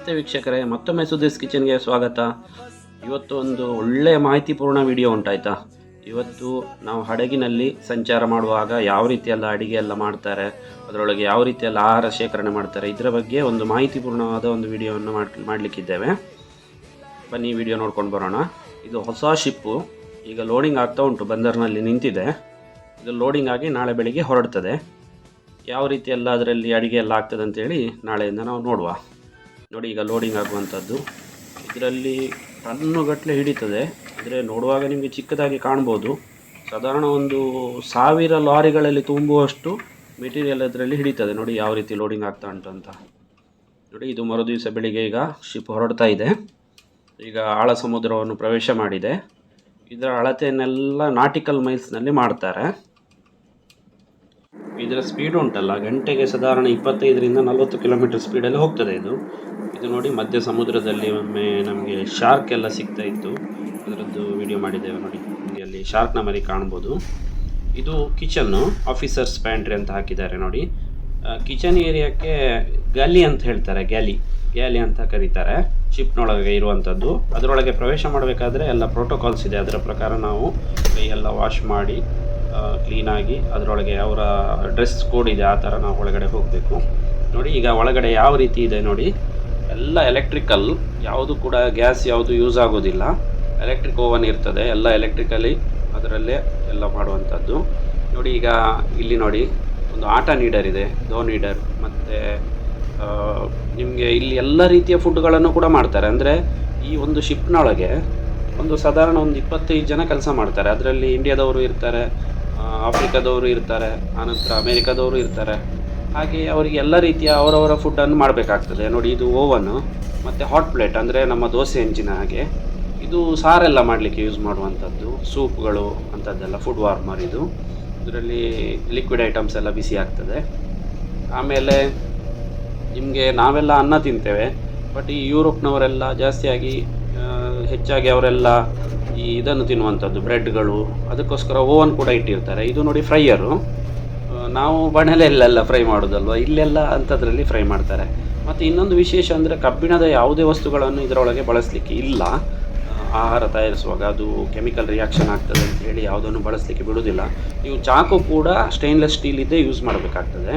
ನಮಸ್ತೆ ವೀಕ್ಷಕರೇ, ಮತ್ತೊಮ್ಮೆ ಸುದೇಶ್ ಕಿಚನ್ಗೆ ಸ್ವಾಗತ. ಇವತ್ತು ಒಂದು ಒಳ್ಳೆಯ ಮಾಹಿತಿಪೂರ್ಣ ವಿಡಿಯೋ ಉಂಟಾಯ್ತಾ. ಇವತ್ತು ನಾವು ಹಡಗಿನಲ್ಲಿ ಸಂಚಾರ ಮಾಡುವಾಗ ಯಾವ ರೀತಿಯೆಲ್ಲ ಅಡಿಗೆ ಎಲ್ಲ ಮಾಡ್ತಾರೆ, ಅದರೊಳಗೆ ಯಾವ ರೀತಿಯೆಲ್ಲ ಆಹಾರ ಶೇಖರಣೆ ಮಾಡ್ತಾರೆ, ಇದರ ಬಗ್ಗೆ ಒಂದು ಮಾಹಿತಿಪೂರ್ಣವಾದ ಒಂದು ವಿಡಿಯೋವನ್ನು ಮಾಡಲಿಕ್ಕಿದ್ದೇವೆ. ಬನ್ನಿ ವಿಡಿಯೋ ನೋಡ್ಕೊಂಡು ಬರೋಣ. ಇದು ಹೊಸ ಶಿಪ್ಪು ಈಗ ಲೋಡಿಂಗ್ ಆಗ್ತಾ ಉಂಟು, ಬಂದರ್ನಲ್ಲಿ ನಿಂತಿದೆ. ಇದು ಲೋಡಿಂಗ್ ಆಗಿ ನಾಳೆ ಬೆಳಿಗ್ಗೆ ಹೊರಡ್ತದೆ. ಯಾವ ರೀತಿ ಎಲ್ಲ ಅದರಲ್ಲಿ ಅಡುಗೆ ಎಲ್ಲ ಆಗ್ತದೆ ಅಂತೇಳಿ ನಾಳೆಯಿಂದ ನಾವು ನೋಡುವ. ನೋಡಿ, ಈಗ ಲೋಡಿಂಗ್ ಆಗುವಂಥದ್ದು. ಇದರಲ್ಲಿ ಟನ್ನುಗಟ್ಟಲೆ ಹಿಡಿತದೆ. ಅಂದರೆ ನೋಡುವಾಗ ನಿಮಗೆ ಚಿಕ್ಕದಾಗಿ ಕಾಣ್ಬೋದು. ಸಾಧಾರಣ ಒಂದು 1000 ಲಾರಿಗಳಲ್ಲಿ ತುಂಬುವಷ್ಟು ಮೆಟೀರಿಯಲ್ ಅದರಲ್ಲಿ ಹಿಡಿತದೆ. ನೋಡಿ ಯಾವ ರೀತಿ ಲೋಡಿಂಗ್ ಆಗ್ತಾ ಉಂಟು ಅಂತ. ನೋಡಿ, ಇದು ಮರುದಿವಸ ಬೆಳಿಗ್ಗೆ ಈಗ ಶಿಪ್ ಹೊರಡ್ತಾ ಇದೆ. ಈಗ ಆಳ ಸಮುದ್ರವನ್ನು ಪ್ರವೇಶ ಮಾಡಿದೆ. ಇದರ ಅಳತೆಯನ್ನೆಲ್ಲ ನಾಟಿಕಲ್ ಮೈಲ್ಸ್ನಲ್ಲಿ ಮಾಡ್ತಾರೆ. ಇದರ ಸ್ಪೀಡ್ ಉಂಟಲ್ಲ, ಗಂಟೆಗೆ ಸಾಧಾರಣ 25ರಿಂದ 40 ಕಿಲೋಮೀಟರ್ ಸ್ಪೀಡಲ್ಲಿ ಹೋಗ್ತದೆ ಇದು ನೋಡಿ. ಮಧ್ಯ ಸಮುದ್ರದಲ್ಲಿ ಒಮ್ಮೆ ನಮಗೆ ಶಾರ್ಕ್ ಎಲ್ಲ ಸಿಗ್ತಾ ಇತ್ತು, ಅದರದ್ದು ವಿಡಿಯೋ ಮಾಡಿದ್ದೇವೆ. ನೋಡಿ, ನಿಮಗೆ ಅಲ್ಲಿ ಶಾರ್ಕ್ನ ಮರಿ ಕಾಣ್ಬೋದು. ಇದು ಕಿಚನ್ನು, ಆಫೀಸರ್ಸ್ ಪ್ಯಾಂಟ್ರಿ ಅಂತ ಹಾಕಿದ್ದಾರೆ ನೋಡಿ. ಕಿಚನ್ ಏರಿಯಾಕ್ಕೆ ಗ್ಯಾಲಿ ಅಂತ ಹೇಳ್ತಾರೆ, ಗ್ಯಾಲಿ ಅಂತ ಕರೀತಾರೆ. ಶಿಪ್ನೊಳಗೆ ಇರುವಂಥದ್ದು. ಅದರೊಳಗೆ ಪ್ರವೇಶ ಮಾಡಬೇಕಾದ್ರೆ ಎಲ್ಲ ಪ್ರೋಟೋಕಾಲ್ಸ್ ಇದೆ. ಅದರ ಪ್ರಕಾರ ನಾವು ಕೈಯೆಲ್ಲ ವಾಶ್ ಮಾಡಿ ಕ್ಲೀನಾಗಿ ಅದರೊಳಗೆ ಅವರ ಡ್ರೆಸ್ ಕೋಡ್ ಇದೆ, ಆ ಥರ ನಾವು ಒಳಗಡೆ ಹೋಗಬೇಕು. ನೋಡಿ, ಈಗ ಒಳಗಡೆ ಯಾವ ರೀತಿ ಇದೆ ನೋಡಿ. ಎಲ್ಲ ಎಲೆಕ್ಟ್ರಿಕಲ್, ಯಾವುದು ಕೂಡ ಗ್ಯಾಸ್ ಯಾವುದು ಯೂಸ್ ಆಗೋದಿಲ್ಲ. ಎಲೆಕ್ಟ್ರಿಕ್ ಓವನ್ ಇರ್ತದೆ, ಎಲ್ಲ ಎಲೆಕ್ಟ್ರಿಕಲಿ ಅದರಲ್ಲೇ ಎಲ್ಲ ಮಾಡುವಂಥದ್ದು. ನೋಡಿ, ಈಗ ಇಲ್ಲಿ ನೋಡಿ ಒಂದು ಆಟ ನೀಡರ್ ಇದೆ, ಡೋ ನೀಡರ್. ಮತ್ತು ನಿಮಗೆ ಇಲ್ಲಿ ಎಲ್ಲ ರೀತಿಯ ಫುಡ್ಗಳನ್ನು ಕೂಡ ಮಾಡ್ತಾರೆ. ಅಂದರೆ ಈ ಒಂದು ಶಿಪ್ನೊಳಗೆ ಒಂದು ಸಾಧಾರಣ ಒಂದು 25 ಜನ ಕೆಲಸ ಮಾಡ್ತಾರೆ. ಅದರಲ್ಲಿ ಇಂಡಿಯಾದವರು ಇರ್ತಾರೆ, ಆಫ್ರಿಕಾದವರು ಇರ್ತಾರೆ, ಆನಂತರ ಅಮೇರಿಕಾದವರು ಇರ್ತಾರೆ. ಹಾಗೆ ಅವರಿಗೆ ಎಲ್ಲ ರೀತಿಯ ಅವರವರ ಫುಡ್ಡನ್ನು ಮಾಡಬೇಕಾಗ್ತದೆ. ನೋಡಿ, ಇದು ಓವನು ಮತ್ತು ಹಾಟ್ ಪ್ಲೇಟ್, ಅಂದರೆ ನಮ್ಮ ದೋಸೆ ಹೆಂಚಿನ ಹಾಗೆ. ಇದು ಸಾರೆಲ್ಲ ಮಾಡಲಿಕ್ಕೆ ಯೂಸ್ ಮಾಡುವಂಥದ್ದು, ಸೂಪ್ಗಳು ಅಂಥದ್ದೆಲ್ಲ, ಫುಡ್ ವಾರ್ಮರ್ ಇದು. ಇದರಲ್ಲಿ ಲಿಕ್ವಿಡ್ ಐಟಮ್ಸ್ ಎಲ್ಲ ಬಿಸಿ ಆಗ್ತದೆ. ಆಮೇಲೆ ನಿಮಗೆ ನಾವೆಲ್ಲ ಅನ್ನ ತಿಂತೇವೆ, ಬಟ್ ಈ ಯುರೋಪ್ನವರೆಲ್ಲ ಜಾಸ್ತಿಯಾಗಿ ಹೆಚ್ಚಾಗಿ ಅವರೆಲ್ಲ ಈ ಇದನ್ನು ತಿನ್ನುವಂಥದ್ದು, ಬ್ರೆಡ್ಗಳು. ಅದಕ್ಕೋಸ್ಕರ ಓವನ್ ಕೂಡ ಇಟ್ಟಿರ್ತಾರೆ. ಇದು ನೋಡಿ ಫ್ರೈಯರು. ನಾವು ಬಣಲೆಲ್ಲ ಫ್ರೈ ಮಾಡೋದಲ್ವ, ಇಲ್ಲೆಲ್ಲ ಅಂಥದ್ರಲ್ಲಿ ಫ್ರೈ ಮಾಡ್ತಾರೆ. ಮತ್ತು ಇನ್ನೊಂದು ವಿಶೇಷ ಅಂದರೆ ಕಬ್ಬಿಣದ ಯಾವುದೇ ವಸ್ತುಗಳನ್ನು ಇದರೊಳಗೆ ಬಳಸಲಿಕ್ಕೆ ಇಲ್ಲ. ಆಹಾರ ತಯಾರಿಸುವಾಗ ಅದು ಕೆಮಿಕಲ್ ರಿಯಾಕ್ಷನ್ ಆಗ್ತದೆ ಅಂತ ಹೇಳಿ ಯಾವುದನ್ನು ಬಳಸಲಿಕ್ಕೆ ಬಿಡೋದಿಲ್ಲ. ನೀವು ಚಾಕು ಕೂಡ ಸ್ಟೇನ್ಲೆಸ್ ಸ್ಟೀಲ್ ಇದ್ದೇ ಯೂಸ್ ಮಾಡಬೇಕಾಗ್ತದೆ.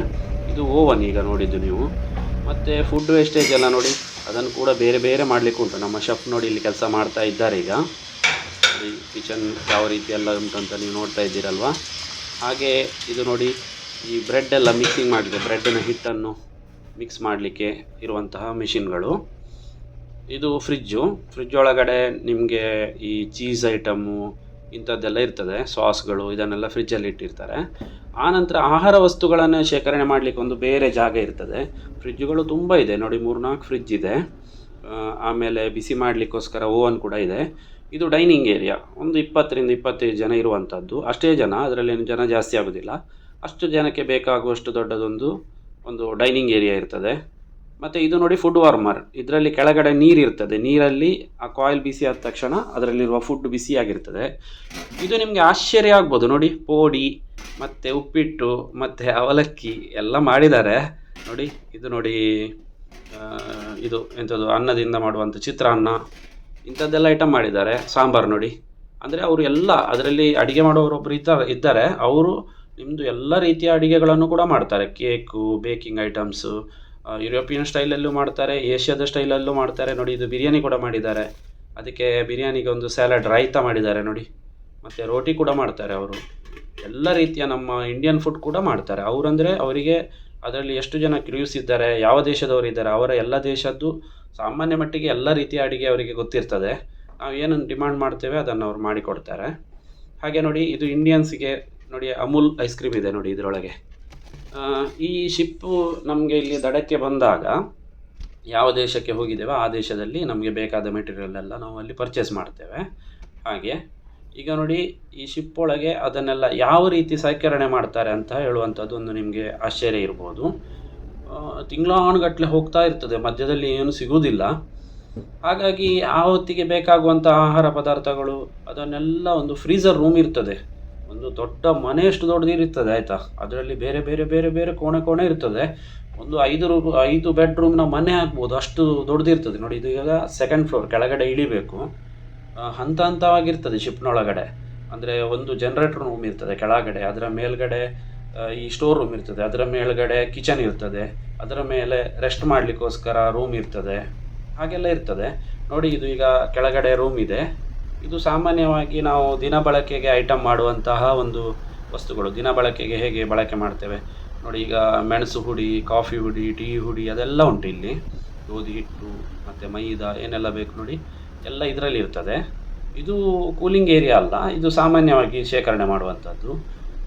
ಇದು ಓವನ್ ಈಗ ನೋಡಿದ್ದು ನೀವು. ಮತ್ತು ಫುಡ್ ವೇಸ್ಟೇಜ್ ಎಲ್ಲ ನೋಡಿ, ಅದನ್ನು ಕೂಡ ಬೇರೆ ಬೇರೆ ಮಾಡಲಿಕ್ಕೆ ಉಂಟು. ನಮ್ಮ ಶೆಫ್ ನೋಡಿ ಇಲ್ಲಿ ಕೆಲಸ ಮಾಡ್ತಾ ಇದ್ದಾರೆ. ಈಗ ಕಿಚನ್ ಯಾವ ರೀತಿ ಎಲ್ಲ ಉಂಟು ಅಂತ ನೀವು ನೋಡ್ತಾ ಇದ್ದೀರಲ್ವ. ಹಾಗೆ ಇದು ನೋಡಿ, ಈ ಬ್ರೆಡ್ ಎಲ್ಲ ಮಿಕ್ಸಿಂಗ್ ಮಾಡಲಿಕ್ಕೆ, ಬ್ರೆಡ್ಡಿನ ಹಿಟ್ಟನ್ನು ಮಿಕ್ಸ್ ಮಾಡಲಿಕ್ಕೆ ಇರುವಂತಹ ಮಿಷಿನ್ಗಳು. ಇದು ಫ್ರಿಜ್ ಒಳಗಡೆ ನಿಮಗೆ ಈ ಚೀಸ್ ಐಟಮ್ಮು ಇಂಥದ್ದೆಲ್ಲ ಇರ್ತದೆ, ಸಾಸ್ಗಳು, ಇದನ್ನೆಲ್ಲ ಫ್ರಿಜ್ಜಲ್ಲಿ ಇಟ್ಟಿರ್ತಾರೆ. ಆನಂತರ ಆಹಾರ ವಸ್ತುಗಳನ್ನು ಶೇಖರಣೆ ಮಾಡಲಿಕ್ಕೆ ಒಂದು ಬೇರೆ ಜಾಗ ಇರ್ತದೆ. ಫ್ರಿಜ್ಗಳು ತುಂಬ ಇದೆ ನೋಡಿ, 3-4 ಫ್ರಿಜ್ ಇದೆ. ಆಮೇಲೆ ಬಿಸಿ ಮಾಡಲಿಕ್ಕೋಸ್ಕರ ಓವನ್ ಕೂಡ ಇದೆ. ಇದು ಡೈನಿಂಗ್ ಏರಿಯಾ, ಒಂದು 20ರಿಂದ 25 ಜನ ಇರುವಂಥದ್ದು. ಅಷ್ಟೇ ಜನ, ಅದರಲ್ಲಿ ಜನ ಜಾಸ್ತಿ ಆಗೋದಿಲ್ಲ. ಅಷ್ಟು ಜನಕ್ಕೆ ಬೇಕಾಗುವಷ್ಟು ದೊಡ್ಡದೊಂದು ಡೈನಿಂಗ್ ಏರಿಯಾ ಇರ್ತದೆ. ಮತ್ತು ಇದು ನೋಡಿ ಫುಡ್ ವಾರ್ಮರ್. ಇದರಲ್ಲಿ ಕೆಳಗಡೆ ನೀರು ಇರ್ತದೆ. ನೀರಲ್ಲಿ ಆ ಕಾಯಿಲ್ ಬಿಸಿ ಆದ ತಕ್ಷಣ ಅದರಲ್ಲಿರುವ ಫುಡ್ ಬಿಸಿಯಾಗಿರ್ತದೆ. ಇದು ನಿಮಗೆ ಆಶ್ಚರ್ಯ ಆಗ್ಬೋದು ನೋಡಿ, ಪೋಡಿ ಮತ್ತು ಉಪ್ಪಿಟ್ಟು ಮತ್ತು ಅವಲಕ್ಕಿ ಎಲ್ಲ ಮಾಡಿದ್ದಾರೆ ನೋಡಿ. ಇದು ನೋಡಿ, ಇದು ಎಂಥದ್ದು ಅನ್ನದಿಂದ ಮಾಡುವಂಥ ಚಿತ್ರಾನ್ನ, ಇಂಥದ್ದೆಲ್ಲ ಐಟಮ್ ಮಾಡಿದ್ದಾರೆ. ಸಾಂಬಾರು ನೋಡಿ. ಅಂದರೆ ಅವರು ಎಲ್ಲ ಅದರಲ್ಲಿ ಅಡುಗೆ ಮಾಡೋರೊಬ್ಬರು ಇದ್ದಾರೆ. ಅವರು ನಿಮ್ಮದು ಎಲ್ಲ ರೀತಿಯ ಅಡುಗೆಗಳನ್ನು ಕೂಡ ಮಾಡ್ತಾರೆ. ಕೇಕು, ಬೇಕಿಂಗ್ ಐಟಮ್ಸು, ಯುರೋಪಿಯನ್ ಸ್ಟೈಲಲ್ಲೂ ಮಾಡ್ತಾರೆ, ಏಷ್ಯಾದ ಸ್ಟೈಲಲ್ಲೂ ಮಾಡ್ತಾರೆ. ನೋಡಿ, ಇದು ಬಿರಿಯಾನಿ ಕೂಡ ಮಾಡಿದ್ದಾರೆ. ಅದಕ್ಕೆ ಬಿರಿಯಾನಿಗೆ ಒಂದು ಸ್ಯಾಲಡ್, ರಾಯ್ತ ಮಾಡಿದ್ದಾರೆ ನೋಡಿ. ಮತ್ತು ರೋಟಿ ಕೂಡ ಮಾಡ್ತಾರೆ ಅವರು. ಎಲ್ಲ ರೀತಿಯ ನಮ್ಮ ಇಂಡಿಯನ್ ಫುಡ್ ಕೂಡ ಮಾಡ್ತಾರೆ. ಅವರಂದರೆ ಅವರಿಗೆ ಅದರಲ್ಲಿ ಎಷ್ಟು ಜನ ಕ್ರೂಸ್ ಇದ್ದಾರೆ, ಯಾವ ದೇಶದವರು ಇದ್ದಾರೆ, ಅವರ ಎಲ್ಲ ದೇಶದ್ದು ಸಾಮಾನ್ಯ ಮಟ್ಟಿಗೆ ಎಲ್ಲ ರೀತಿಯ ಅಡುಗೆ ಅವರಿಗೆ ಗೊತ್ತಿರ್ತದೆ. ನಾವು ಏನನ್ನು ಡಿಮಾಂಡ್ ಮಾಡ್ತೇವೆ ಅದನ್ನು ಅವ್ರು ಮಾಡಿಕೊಡ್ತಾರೆ. ಹಾಗೆ ನೋಡಿ, ಇದು ಇಂಡಿಯನ್ಸ್ಗೆ ನೋಡಿ ಅಮೂಲ್ ಐಸ್ ಕ್ರೀಮ್ ಇದೆ ನೋಡಿ ಇದರೊಳಗೆ. ಈ ಶಿಪ್ಪು ನಮಗೆ ಇಲ್ಲಿ ದಡಕ್ಕೆ ಬಂದಾಗ ಯಾವ ದೇಶಕ್ಕೆ ಹೋಗಿದ್ದೇವೆ ಆ ದೇಶದಲ್ಲಿ ನಮಗೆ ಬೇಕಾದ ಮೆಟೀರಿಯಲ್ ಎಲ್ಲ ನಾವು ಅಲ್ಲಿ ಪರ್ಚೇಸ್ ಮಾಡ್ತೇವೆ. ಹಾಗೆ ಈಗ ನೋಡಿ, ಈ ಶಿಪ್ ಒಳಗೆ ಅದನ್ನೆಲ್ಲ ಯಾವ ರೀತಿ ಶೇಖರಣೆ ಮಾಡ್ತಾರೆ ಅಂತ ಹೇಳುವಂಥದ್ದು ಒಂದು ನಿಮಗೆ ಆಶ್ಚರ್ಯ ಇರ್ಬೋದು. ತಿಂಗಳಾನುಗಟ್ಟಲೆ ಹೋಗ್ತಾ ಇರ್ತದೆ, ಮಧ್ಯದಲ್ಲಿ ಏನು ಸಿಗುವುದಿಲ್ಲ. ಹಾಗಾಗಿ ಆ ಹೊತ್ತಿಗೆ ಬೇಕಾಗುವಂಥ ಆಹಾರ ಪದಾರ್ಥಗಳು ಅದನ್ನೆಲ್ಲ ಒಂದು ಫ್ರೀಝರ್ ರೂಮ್ ಇರ್ತದೆ. ಒಂದು ದೊಡ್ಡ ಮನೆಯಷ್ಟು ದೊಡ್ಡದಿರುತ್ತದೆ ಆಯಿತಾ. ಅದರಲ್ಲಿ ಬೇರೆ ಬೇರೆ ಬೇರೆ ಬೇರೆ ಕೋಣೆ ಇರ್ತದೆ. ಒಂದು 5 ಬೆಡ್ರೂಮ್ನ ಮನೆ ಆಗ್ಬೋದು, ಅಷ್ಟು ದೊಡ್ಡದಿರ್ತದೆ ನೋಡಿ. ಇದು ಈಗ ಸೆಕೆಂಡ್ ಫ್ಲೋರ್, ಕೆಳಗಡೆ ಇಳಿಬೇಕು. ಹಂತ ಹಂತವಾಗಿರ್ತದೆ ಶಿಪ್ನೊಳಗಡೆ. ಅಂದರೆ ಒಂದು ಜನರೇಟರ್ ರೂಮ್ ಇರ್ತದೆ ಕೆಳಗಡೆ, ಅದರ ಮೇಲ್ಗಡೆ ಈ ಸ್ಟೋರ್ ರೂಮ್ ಇರ್ತದೆ, ಅದರ ಮೇಲ್ಗಡೆ ಕಿಚನ್ ಇರ್ತದೆ, ಅದರ ಮೇಲೆ ರೆಸ್ಟ್ ಮಾಡಲಿಕ್ಕೋಸ್ಕರ ರೂಮ್ ಇರ್ತದೆ, ಹಾಗೆಲ್ಲ ಇರ್ತದೆ ನೋಡಿ. ಇದು ಈಗ ಕೆಳಗಡೆ ರೂಮ್ ಇದೆ. ಇದು ಸಾಮಾನ್ಯವಾಗಿ ನಾವು ದಿನ ಬಳಕೆಗೆ ಐಟಮ್ ಮಾಡುವಂತಹ ಒಂದು ವಸ್ತುಗಳು. ದಿನ ಬಳಕೆಗೆ ಹೇಗೆ ಬಳಕೆ ಮಾಡ್ತೇವೆ ನೋಡಿ. ಈಗ ಮೆಣಸು ಹುಡಿ, ಕಾಫಿ ಹುಡಿ, ಟೀ ಹುಡಿ ಅದೆಲ್ಲ ಉಂಟು ಇಲ್ಲಿ. ಗೋಧಿ ಹಿಟ್ಟು ಮತ್ತು ಮೈದಾ ಏನೆಲ್ಲ ಬೇಕು ನೋಡಿ, ಎಲ್ಲ ಇದರಲ್ಲಿ ಇರ್ತದೆ. ಇದು ಕೂಲಿಂಗ್ ಏರಿಯಾ ಅಲ್ಲ, ಇದು ಸಾಮಾನ್ಯವಾಗಿ ಶೇಖರಣೆ ಮಾಡುವಂಥದ್ದು.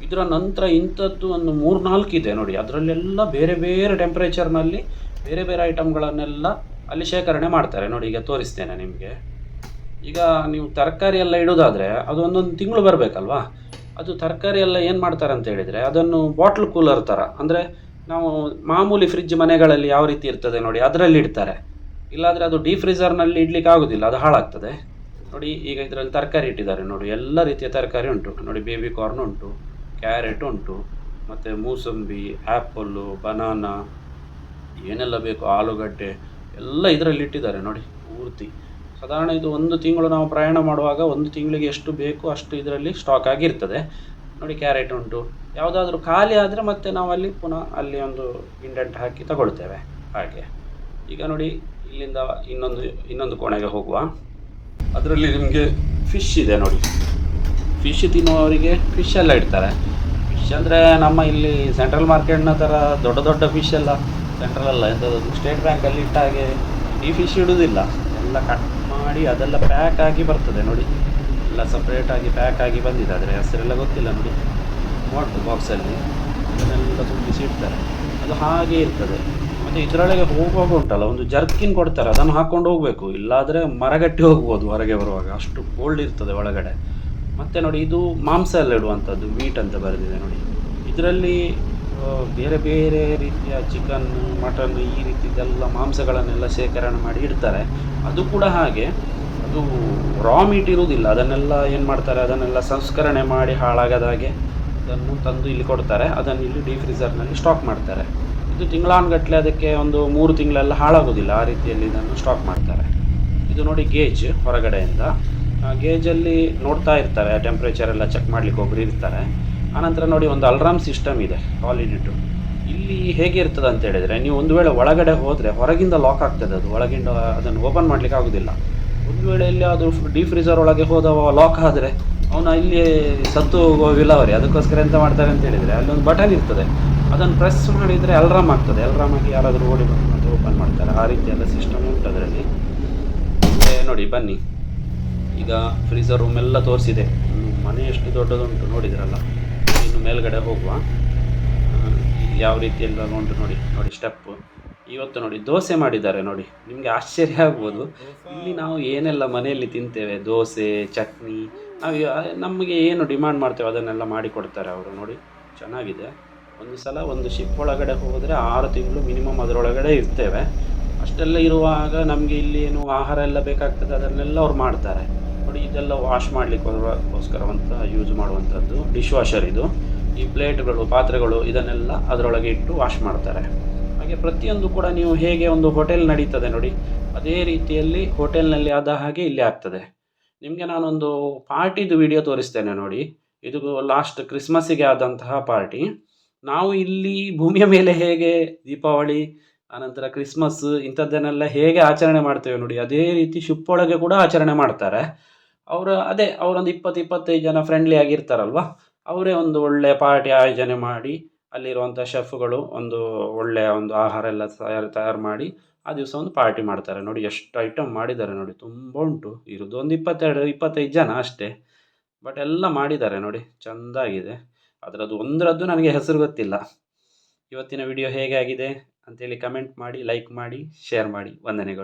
ಇದರ ನಂತರ ಇಂಥದ್ದು ಒಂದು 3-4 ಇದೆ ನೋಡಿ. ಅದರಲ್ಲೆಲ್ಲ ಬೇರೆ ಬೇರೆ ಟೆಂಪ್ರೇಚರ್ನಲ್ಲಿ ಬೇರೆ ಬೇರೆ ಐಟಮ್ಗಳನ್ನೆಲ್ಲ ಅಲ್ಲಿ ಶೇಖರಣೆ ಮಾಡ್ತಾರೆ ನೋಡಿ. ಈಗ ತೋರಿಸ್ತೇನೆ ನಿಮಗೆ. ಈಗ ನೀವು ತರಕಾರಿ ಎಲ್ಲ ಇಡೋದಾದರೆ ಅದು ಒಂದೊಂದು ತಿಂಗಳು ಬರಬೇಕಲ್ವಾ. ಅದು ತರಕಾರಿ ಎಲ್ಲ ಏನು ಮಾಡ್ತಾರೆ ಅಂತ ಹೇಳಿದರೆ, ಅದನ್ನು ಬಾಟ್ಲ್ ಕೂಲರ್ ಥರ, ಅಂದರೆ ನಾವು ಮಾಮೂಲಿ ಫ್ರಿಡ್ಜ್ ಮನೆಗಳಲ್ಲಿ ಯಾವ ರೀತಿ ಇರ್ತದೆ ನೋಡಿ, ಅದರಲ್ಲಿ ಇಡ್ತಾರೆ. ಇಲ್ಲಾಂದರೆ ಅದು ಡೀಪ್ ಫ್ರೀಝರ್ನಲ್ಲಿ ಇಡ್ಲಿಕ್ಕೆ ಆಗೋದಿಲ್ಲ, ಅದು ಹಾಳಾಗ್ತದೆ ನೋಡಿ. ಈಗ ಇದರಲ್ಲಿ ತರಕಾರಿ ಇಟ್ಟಿದ್ದಾರೆ ನೋಡಿ, ಎಲ್ಲ ರೀತಿಯ ತರಕಾರಿ ಉಂಟು ನೋಡಿ. ಬೇಬಿ ಕಾರ್ನ್ ಉಂಟು, ಕ್ಯಾರೆಟ್ ಉಂಟು, ಮತ್ತು ಮೂಸಂಬಿ, ಆ್ಯಪಲ್ಲು, ಬನಾನಾ, ಏನೆಲ್ಲ ಬೇಕು, ಆಲೂಗಡ್ಡೆ ಎಲ್ಲ ಇದರಲ್ಲಿ ಇಟ್ಟಿದ್ದಾರೆ ನೋಡಿ ಪೂರ್ತಿ. ಸಾಧಾರಣ ಇದು 1 ತಿಂಗಳು ನಾವು ಪ್ರಯಾಣ ಮಾಡುವಾಗ 1 ತಿಂಗಳಿಗೆ ಎಷ್ಟು ಬೇಕು ಅಷ್ಟು ಇದರಲ್ಲಿ ಸ್ಟಾಕ್ ಆಗಿರ್ತದೆ ನೋಡಿ. ಕ್ಯಾರೆಟ್ ಉಂಟು. ಯಾವುದಾದ್ರೂ ಖಾಲಿ ಆದರೆ ಮತ್ತೆ ನಾವು ಅಲ್ಲಿ ಪುನಃ ಅಲ್ಲಿ ಒಂದು ಇಂಡೆಂಟ್ ಹಾಕಿ ತಗೊಳ್ತೇವೆ ಹಾಗೆ. ಈಗ ನೋಡಿ, ಇಲ್ಲಿಂದ ಇನ್ನೊಂದು ಕೋಣೆಗೆ ಹೋಗುವ. ಅದರಲ್ಲಿ ನಿಮಗೆ ಫಿಶ್ ಇದೆ ನೋಡಿ. ಫಿಶ್ ತಿನ್ನುವವರಿಗೆ ಫಿಶ್ ಎಲ್ಲ ಇಡ್ತಾರೆ. ಫಿಶ್ ಅಂದರೆ ನಮ್ಮ ಇಲ್ಲಿ ಸೆಂಟ್ರಲ್ ಮಾರ್ಕೆಟ್ನ ಥರ ದೊಡ್ಡ ದೊಡ್ಡ ಫಿಶ್ ಎಲ್ಲ, ಸೆಂಟ್ರಲ್ ಅಲ್ಲ, ಎಂಥದ್ದು ಸ್ಟೇಟ್ ಬ್ಯಾಂಕಲ್ಲಿ ಇಟ್ಟ ಹಾಗೆ ಈ ಫಿಶ್ ಇಡೋದಿಲ್ಲ. ಎಲ್ಲ ಕಟ್ ಮಾಡಿ ಅದೆಲ್ಲ ಪ್ಯಾಕ್ ಆಗಿ ಬರ್ತದೆ ನೋಡಿ. ಎಲ್ಲ ಸಪ್ರೇಟಾಗಿ ಪ್ಯಾಕ್ ಆಗಿ ಬಂದಿದೆ, ಆದರೆ ಹೆಸರೆಲ್ಲ ಗೊತ್ತಿಲ್ಲ ನೋಡಿ. ನೋಡ್ತು ಬಾಕ್ಸಲ್ಲಿ ಅದನ್ನೆಲ್ಲ ತುಂಬಿಸಿ ಇಡ್ತಾರೆ, ಅದು ಹಾಗೆ ಇರ್ತದೆ. ಮತ್ತು ಇದರೊಳಗೆ ಹೋಗುವಾಗ ಉಂಟಲ್ಲ, ಒಂದು ಜರ್ಕಿನ್ ಕೊಡ್ತಾರೆ, ಅದನ್ನು ಹಾಕ್ಕೊಂಡು ಹೋಗಬೇಕು, ಇಲ್ಲಾದರೆ ಮರಗಟ್ಟಿ ಹೋಗ್ಬೋದು ಹೊರಗೆ ಬರುವಾಗ, ಅಷ್ಟು ಕೋಲ್ಡ್ ಇರ್ತದೆ ಒಳಗಡೆ. ಮತ್ತು ನೋಡಿ, ಇದು ಮಾಂಸ ಎಲ್ಲ ಇಡುವಂಥದ್ದು, ಮೀಟ್ ಅಂತ ಬರೆದಿದೆ ನೋಡಿ. ಇದರಲ್ಲಿ ಬೇರೆ ಬೇರೆ ರೀತಿಯ ಚಿಕನ್, ಮಟನ್, ಈ ರೀತಿದೆಲ್ಲ ಮಾಂಸಗಳನ್ನೆಲ್ಲ ಶೇಖರಣೆ ಮಾಡಿ ಇಡ್ತಾರೆ. ಅದು ಕೂಡ ಹಾಗೆ, ಅದು ರಾ ಮೀಟ್ ಇರುವುದಿಲ್ಲ. ಅದನ್ನೆಲ್ಲ ಏನು ಮಾಡ್ತಾರೆ, ಅದನ್ನೆಲ್ಲ ಸಂಸ್ಕರಣೆ ಮಾಡಿ ಹಾಳಾಗದ ಹಾಗೆ ಅದನ್ನು ತಂದು ಇಲ್ಲಿ ಕೊಡ್ತಾರೆ. ಅದನ್ನು ಇಲ್ಲಿ ಡೀಪ್ ಫ್ರೀಝರ್ನಲ್ಲಿ ಸ್ಟಾಕ್ ಮಾಡ್ತಾರೆ. ಇದು ತಿಂಗಳಾನುಗಟ್ಟಲೆ, ಅದಕ್ಕೆ ಒಂದು 3 ತಿಂಗಳೆಲ್ಲ ಹಾಳಾಗೋದಿಲ್ಲ, ಆ ರೀತಿಯಲ್ಲಿ ಇದನ್ನು ಸ್ಟಾಕ್ ಮಾಡ್ತಾರೆ. ಇದು ನೋಡಿ ಗೇಜ್, ಹೊರಗಡೆಯಿಂದ ಗೇಜಲ್ಲಿ ನೋಡ್ತಾ ಇರ್ತಾರೆ, ಟೆಂಪ್ರೇಚರ್ ಎಲ್ಲ ಚೆಕ್ ಮಾಡಲಿಕ್ಕೆ ಒಬ್ಬರು ಇರ್ತಾರೆ. ಆನಂತರ ನೋಡಿ, ಒಂದು ಅಲ್ರಾಮ್ ಸಿಸ್ಟಮ್ ಇದೆ, ಕಾಲ್ ಯೂನಿಟು. ಇಲ್ಲಿ ಹೇಗೆ ಇರ್ತದೆ ಅಂತ ಹೇಳಿದರೆ, ನೀವು ಒಂದು ವೇಳೆ ಒಳಗಡೆ ಹೋದರೆ ಹೊರಗಿಂದ ಲಾಕ್ ಆಗ್ತದೆ, ಅದು ಒಳಗಿಂದ ಅದನ್ನು ಓಪನ್ ಮಾಡಲಿಕ್ಕೆ ಆಗೋದಿಲ್ಲ. ಒಂದು ವೇಳೆ ಇಲ್ಲಿ ಅದು ಡೀಪ್ ಫ್ರೀಝರ್ ಒಳಗೆ ಹೋದವ ಲಾಕ್ ಆದರೆ ಅವನು ಇಲ್ಲಿ ಸತ್ತು ಹೋಗೋ ವಿಲವರಿ. ಅದಕ್ಕೋಸ್ಕರ ಎಂತ ಮಾಡ್ತಾರೆ ಅಂತ ಹೇಳಿದರೆ, ಅಲ್ಲೊಂದು ಬಟನ್ ಇರ್ತದೆ, ಅದನ್ನು ಪ್ರೆಸ್ ಮಾಡಿದರೆ ಅಲ್ರಾಮ್ ಆಗ್ತದೆ. ಅಲ್ರಾಮ್ ಆಗಿ ಯಾರಾದರೂ ಓಡಿ ಬಂದು ಮತ್ತೆ ಓಪನ್ ಮಾಡ್ತಾರೆ. ಆ ರೀತಿ ಎಲ್ಲ ಸಿಸ್ಟಮ್ ಉಂಟು ಅದರಲ್ಲಿ. ನೋಡಿ ಬನ್ನಿ, ಈಗ ಫ್ರೀಝರ್ ರೂಮ್ ಎಲ್ಲ ತೋರಿಸಿದೆ. ಮನೆ ಎಷ್ಟು ದೊಡ್ಡದುಂಟು ನೋಡಿದ್ರಲ್ಲ. ಇನ್ನು ಮೇಲ್ಗಡೆ ಹೋಗುವ. ಯಾವ ರೀತಿಯೆಲ್ಲ ಉಂಟು ನೋಡಿ ಸ್ಟೆಪ್ಪು. ಇವತ್ತು ನೋಡಿ ದೋಸೆ ಮಾಡಿದ್ದಾರೆ ನೋಡಿ. ನಿಮಗೆ ಆಶ್ಚರ್ಯ ಆಗ್ಬೋದು, ಇಲ್ಲಿ ನಾವು ಏನೆಲ್ಲ ಮನೆಯಲ್ಲಿ ತಿಂತೇವೆ, ದೋಸೆ, ಚಟ್ನಿ, ನಾವು ನಮಗೆ ಏನು ಡಿಮಾಂಡ್ ಮಾಡ್ತೇವೆ ಅದನ್ನೆಲ್ಲ ಮಾಡಿಕೊಡ್ತಾರೆ ಅವರು ನೋಡಿ. ಚೆನ್ನಾಗಿದೆ. ಒಂದು ಸಲ ಒಂದು ಶಿಪ್ ಒಳಗಡೆ ಹೋದರೆ 6 ತಿಂಗಳು ಮಿನಿಮಮ್ ಅದರೊಳಗಡೆ ಇರ್ತೇವೆ. ಅಷ್ಟೆಲ್ಲ ಇರುವಾಗ ನಮಗೆ ಇಲ್ಲಿ ಏನು ಆಹಾರ ಎಲ್ಲ ಬೇಕಾಗ್ತದೆ, ಅದನ್ನೆಲ್ಲ ಅವ್ರು ಮಾಡ್ತಾರೆ ನೋಡಿ. ಇದೆಲ್ಲ ವಾಶ್ ಮಾಡಲಿಕ್ಕೋಸ್ಕರವಂತ ಯೂಸ್ ಮಾಡುವಂಥದ್ದು ಡಿಶ್ ವಾಷರ್ ಇದು. ಈ ಪ್ಲೇಟ್ಗಳು, ಪಾತ್ರೆಗಳು ಇದನ್ನೆಲ್ಲ ಅದರೊಳಗೆ ಇಟ್ಟು ವಾಶ್ ಮಾಡ್ತಾರೆ. ಹಾಗೆ ಪ್ರತಿಯೊಂದು ಕೂಡ ನೀವು ಹೇಗೆ ಒಂದು ಹೋಟೆಲ್ ನಡೀತದೆ ನೋಡಿ, ಅದೇ ರೀತಿಯಲ್ಲಿ ಹೋಟೆಲ್ನಲ್ಲಿ ಆದ ಹಾಗೆ ಇಲ್ಲಿ ಆಗ್ತದೆ. ನಿಮಗೆ ನಾನೊಂದು ಪಾರ್ಟಿದು ವಿಡಿಯೋ ತೋರಿಸ್ತೇನೆ ನೋಡಿ. ಇದು ಲಾಸ್ಟ್ ಕ್ರಿಸ್ಮಸ್ಸಿಗೆ ಆದಂತಹ ಪಾರ್ಟಿ. ನಾವು ಇಲ್ಲಿ ಭೂಮಿಯ ಮೇಲೆ ಹೇಗೆ ದೀಪಾವಳಿ, ಆನಂತರ ಕ್ರಿಸ್ಮಸ್ ಇಂಥದ್ದನ್ನೆಲ್ಲ ಹೇಗೆ ಆಚರಣೆ ಮಾಡ್ತೇವೆ ನೋಡಿ, ಅದೇ ರೀತಿ ಶಿಪ್ ಒಳಗೆ ಕೂಡ ಆಚರಣೆ ಮಾಡ್ತಾರೆ. ಅವರೊಂದು 20-25 ಜನ ಫ್ರೆಂಡ್ಲಿ ಆಗಿರ್ತಾರಲ್ವ, ಅವರೇ ಒಂದು ಒಳ್ಳೆಯ ಪಾರ್ಟಿ ಆಯೋಜನೆ ಮಾಡಿ, ಅಲ್ಲಿರುವಂಥ ಶೆಫ್ಗಳು ಒಂದು ಒಳ್ಳೆಯ ಒಂದು ಆಹಾರ ಎಲ್ಲ ತಯಾರು ಮಾಡಿ ಆ ದಿವಸ ಒಂದು ಪಾರ್ಟಿ ಮಾಡ್ತಾರೆ ನೋಡಿ. ಎಷ್ಟು ಐಟಮ್ ಮಾಡಿದ್ದಾರೆ ನೋಡಿ, ತುಂಬ ಉಂಟು. ಇರೋದು ಒಂದು 22-25 ಜನ ಅಷ್ಟೇ, ಬಟ್ ಎಲ್ಲ ಮಾಡಿದ್ದಾರೆ ನೋಡಿ, ಚೆಂದಾಗಿದೆ. ಅದರದ್ದು ಒಂದರದ್ದು ನನಗೆ ಹೆಸರು ಗೊತ್ತಿಲ್ಲ. ಇವತ್ತಿನ ವಿಡಿಯೋ ಹೇಗೆ ಆಗಿದೆ ಅಂತೇಳಿ ಕಮೆಂಟ್ ಮಾಡಿ, ಲೈಕ್ ಮಾಡಿ, ಶೇರ್ ಮಾಡಿ. ವಂದನೆಗಳು.